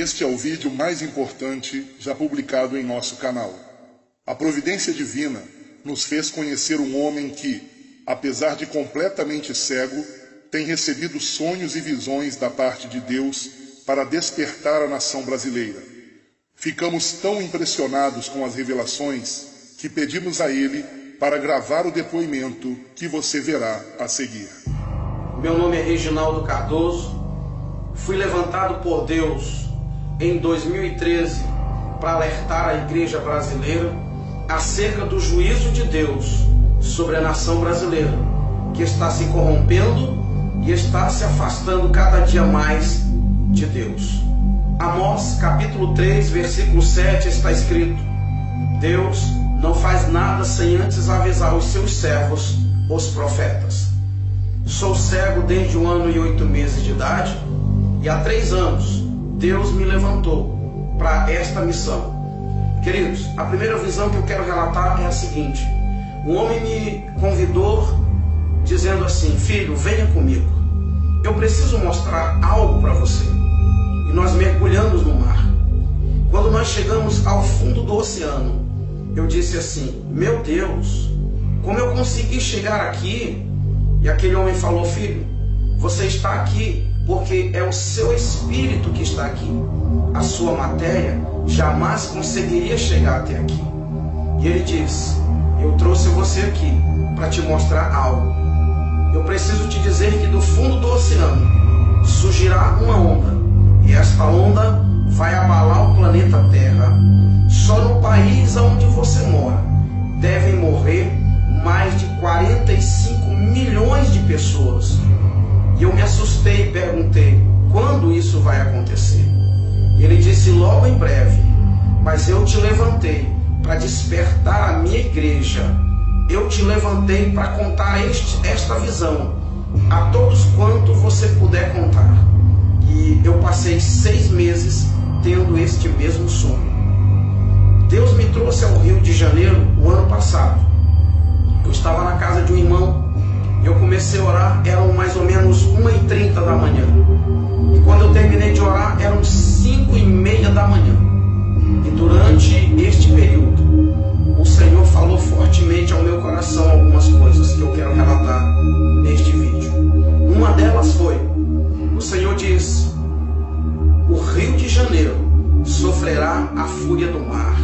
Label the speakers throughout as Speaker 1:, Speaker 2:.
Speaker 1: Este é o vídeo mais importante já publicado em nosso canal. A providência divina nos fez conhecer um homem que, apesar de completamente cego, tem recebido sonhos e visões da parte de Deus para despertar a nação brasileira. Ficamos tão impressionados com as revelações que pedimos a ele para gravar o depoimento que você verá a seguir.
Speaker 2: Meu nome é Reginaldo Cardoso. Fui levantado por Deus em 2013 para alertar a igreja brasileira acerca do juízo de Deus sobre a nação brasileira, que está se corrompendo e está se afastando cada dia mais de Deus. Amós capítulo 3, versículo 7 está escrito: Deus não faz nada sem antes avisar os seus servos, os profetas. Sou cego desde 1 ano e 8 meses de idade, e há 3 anos Deus me levantou para esta missão. Queridos, a primeira visão que eu quero relatar é a seguinte: um homem me convidou dizendo assim: filho, venha comigo, eu preciso mostrar algo para você. E nós mergulhamos no mar. Quando nós chegamos ao fundo do oceano, eu disse assim: meu Deus, como eu consegui chegar aqui? E aquele homem falou: filho, você está aqui porque é o seu espírito que está aqui. A sua matéria jamais conseguiria chegar até aqui. E ele disse: eu trouxe você aqui para te mostrar algo. Eu preciso te dizer que do fundo do oceano surgirá uma onda, e esta onda vai abalar o planeta Terra. Só no país onde você mora devem morrer mais de 45 milhões de pessoas. E eu me assustei e perguntei: quando isso vai acontecer? E ele disse: logo em breve. Mas eu te levantei para despertar a minha igreja. Eu te levantei para contar esta visão a todos quanto você puder contar. E eu passei 6 meses tendo este mesmo sonho. Deus me trouxe ao Rio de Janeiro o ano passado. Eu estava na casa de um irmão. Eu comecei a orar, eram mais ou menos 1h30 da manhã. E quando eu terminei de orar, eram 5h30 da manhã. E durante este período, o Senhor falou fortemente ao meu coração algumas coisas que eu quero relatar neste vídeo. Uma delas foi: o Senhor diz, o Rio de Janeiro sofrerá a fúria do mar.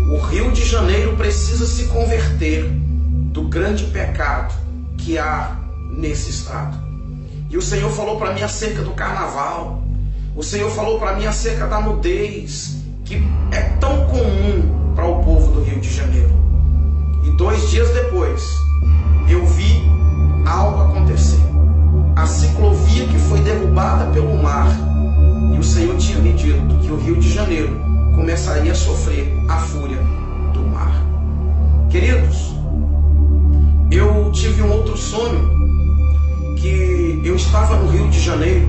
Speaker 2: O Rio de Janeiro precisa se converter do grande pecado que há nesse estado. E o Senhor falou para mim acerca do carnaval. O Senhor falou para mim acerca da nudez, que é tão comum para o povo do Rio de Janeiro. E 2 dias depois, eu vi algo acontecer. A ciclovia que foi derrubada pelo mar. E o Senhor tinha me dito que o Rio de Janeiro começaria a sofrer a fúria do mar. Queridos, eu tive um outro sonho, que eu estava no Rio de Janeiro,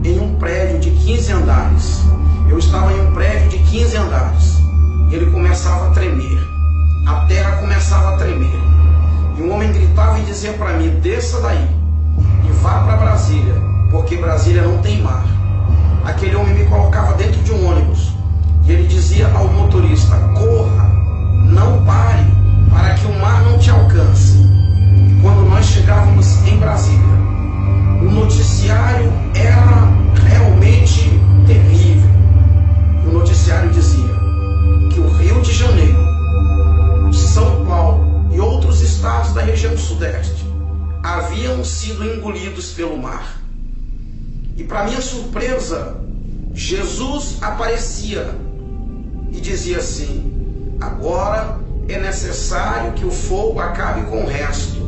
Speaker 2: em um prédio de 15 andares. Eu estava em um prédio de 15 andares. E ele começava a tremer. A terra começava a tremer. E um homem gritava e dizia para mim: desça daí e vá para Brasília, porque Brasília não tem mar. Aquele homem me colocava dentro de um ônibus. E ele dizia ao motorista: corra, não pare, para que o mar não te alcance. E quando nós chegávamos em Brasília, o noticiário era realmente terrível. E o noticiário dizia que o Rio de Janeiro, São Paulo e outros estados da região sudeste haviam sido engolidos pelo mar. E para minha surpresa, Jesus aparecia e dizia assim: agora é necessário que o fogo acabe com o resto.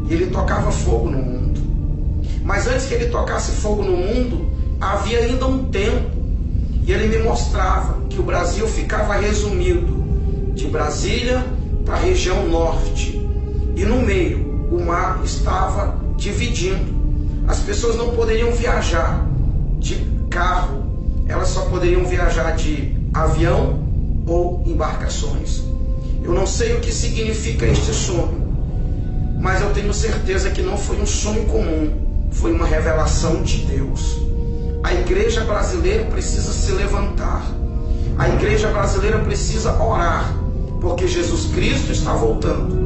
Speaker 2: E ele tocava fogo no mundo. Mas antes que ele tocasse fogo no mundo, havia ainda um tempo. E ele me mostrava que o Brasil ficava resumido de Brasília para a região norte. E no meio, o mar estava dividindo. As pessoas não poderiam viajar de carro, elas só poderiam viajar de avião ou embarcações. Eu não sei o que significa este sonho, mas eu tenho certeza que não foi um sonho comum, foi uma revelação de Deus. A igreja brasileira precisa se levantar. A igreja brasileira precisa orar, porque Jesus Cristo está voltando.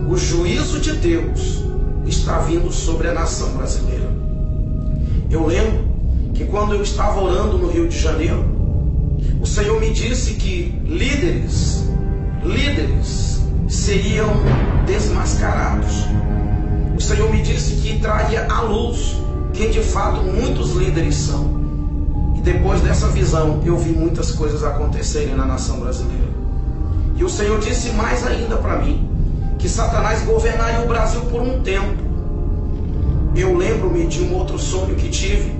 Speaker 2: O juízo de Deus está vindo sobre a nação brasileira. Eu lembro que quando eu estava orando no Rio de Janeiro, o Senhor me disse que líderes seriam desmascarados. O Senhor me disse que traria à luz quem de fato muitos líderes são. E depois dessa visão, eu vi muitas coisas acontecerem na nação brasileira. E o Senhor disse mais ainda para mim, que Satanás governaria o Brasil por um tempo. Eu lembro-me de um outro sonho que tive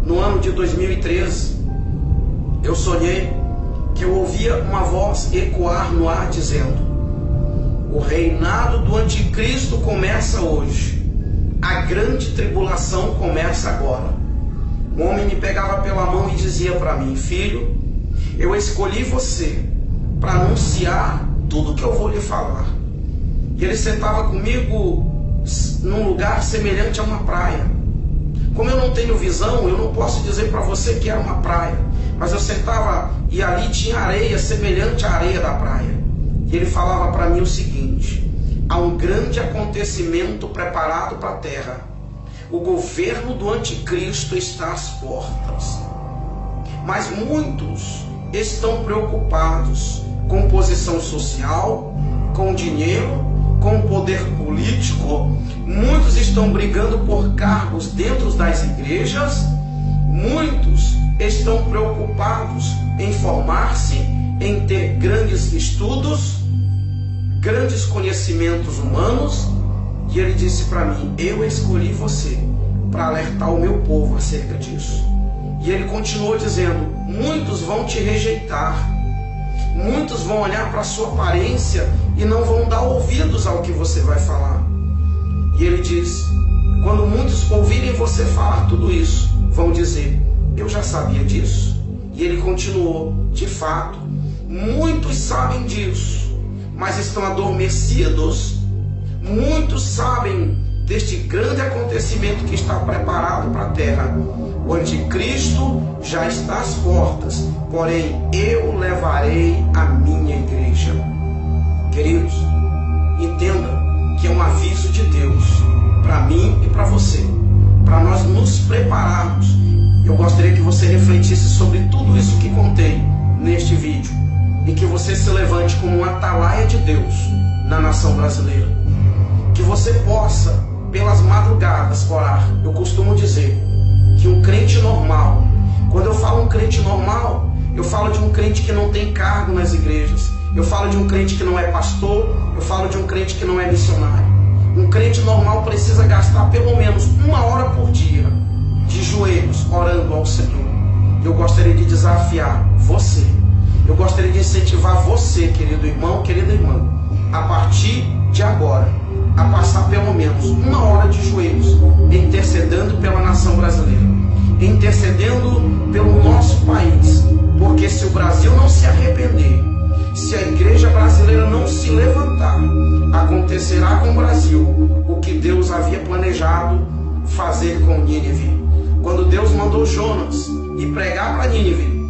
Speaker 2: no ano de 2013. Eu sonhei que eu ouvia uma voz ecoar no ar dizendo: o reinado do anticristo começa hoje. A grande tribulação começa agora. Um homem me pegava pela mão e dizia para mim: filho, eu escolhi você para anunciar tudo que eu vou lhe falar. E ele sentava comigo num lugar semelhante a uma praia. Como eu não tenho visão, eu não posso dizer para você que era uma praia, mas eu sentava e ali tinha areia semelhante à areia da praia. E ele falava para mim o seguinte: há um grande acontecimento preparado para a terra. O governo do anticristo está às portas. Mas muitos estão preocupados com posição social, com dinheiro, com poder político. Muitos estão brigando por cargos dentro das igrejas. Muitos estão preocupados em formar-se, em ter grandes estudos, grandes conhecimentos humanos. E ele disse para mim: eu escolhi você para alertar o meu povo acerca disso. E ele continuou dizendo: muitos vão te rejeitar, muitos vão olhar para a sua aparência e não vão dar ouvidos ao que você vai falar. E ele diz: quando muitos ouvirem você falar tudo isso, vão dizer: eu já sabia disso. E ele continuou: de fato, muitos sabem disso, mas estão adormecidos. Muitos sabem deste grande acontecimento que está preparado para a terra. O anticristo já está às portas, porém eu levarei a minha igreja. Queridos, entenda que é um aviso de Deus para mim e para você, para nós nos prepararmos. Eu gostaria que você refletisse sobre tudo isso que contei neste vídeo, e que você se levante como um atalaia de Deus na nação brasileira. Que você possa, pelas madrugadas, orar. Eu costumo dizer que um crente normal, quando eu falo um crente normal, eu falo de um crente que não tem cargo nas igrejas, eu falo de um crente que não é pastor, eu falo de um crente que não é missionário. Um crente normal precisa gastar pelo menos 1 hora por dia de joelhos orando ao Senhor. Eu gostaria de desafiar você, eu gostaria de incentivar você, querido irmão, querida irmã, a partir de agora, a passar pelo menos 1 hora de joelhos, intercedendo pela nação brasileira, intercedendo pelo nosso país, porque se o Brasil não se arrepender, se a igreja brasileira não se levantar, acontecerá com o Brasil o que Deus havia planejado fazer com Nínive. Quando Deus mandou Jonas ir pregar para Nínive,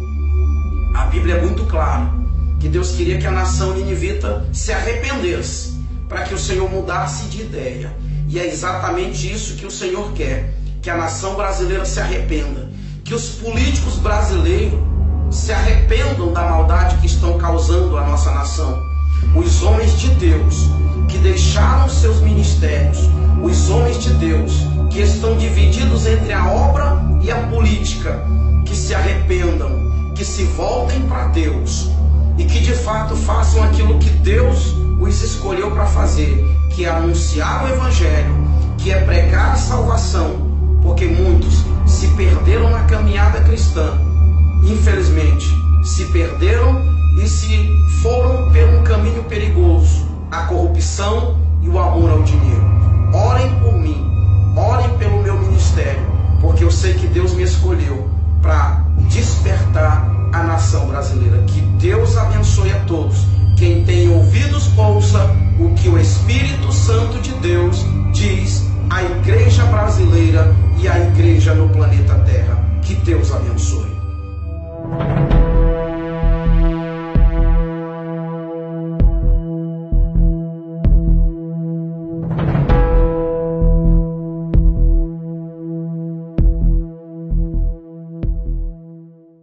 Speaker 2: a Bíblia é muito clara que Deus queria que a nação ninivita se arrependesse, para que o Senhor mudasse de ideia. E é exatamente isso que o Senhor quer, que a nação brasileira se arrependa, que os políticos brasileiros se arrependam da maldade que estão causando à nossa nação. Os homens de Deus que deixaram seus ministérios, os homens de Deus que estão divididos entre a obra e a política, que se arrependam, que se voltem para Deus e que de fato façam aquilo que Deus os escolheu para fazer, que é anunciar o Evangelho, que é pregar a salvação, porque muitos se perderam na caminhada cristã, infelizmente se perderam e se foram por um caminho perigoso, a corrupção e o amor ao dinheiro. Orem por mim, orem pelo meu ministério, porque eu sei que Deus me escolheu para despertar a nação brasileira. Que Deus abençoe a todos. Quem tem ouvidos, ouça o que o Espírito Santo de Deus diz à igreja brasileira e à igreja no planeta Terra. Que Deus abençoe.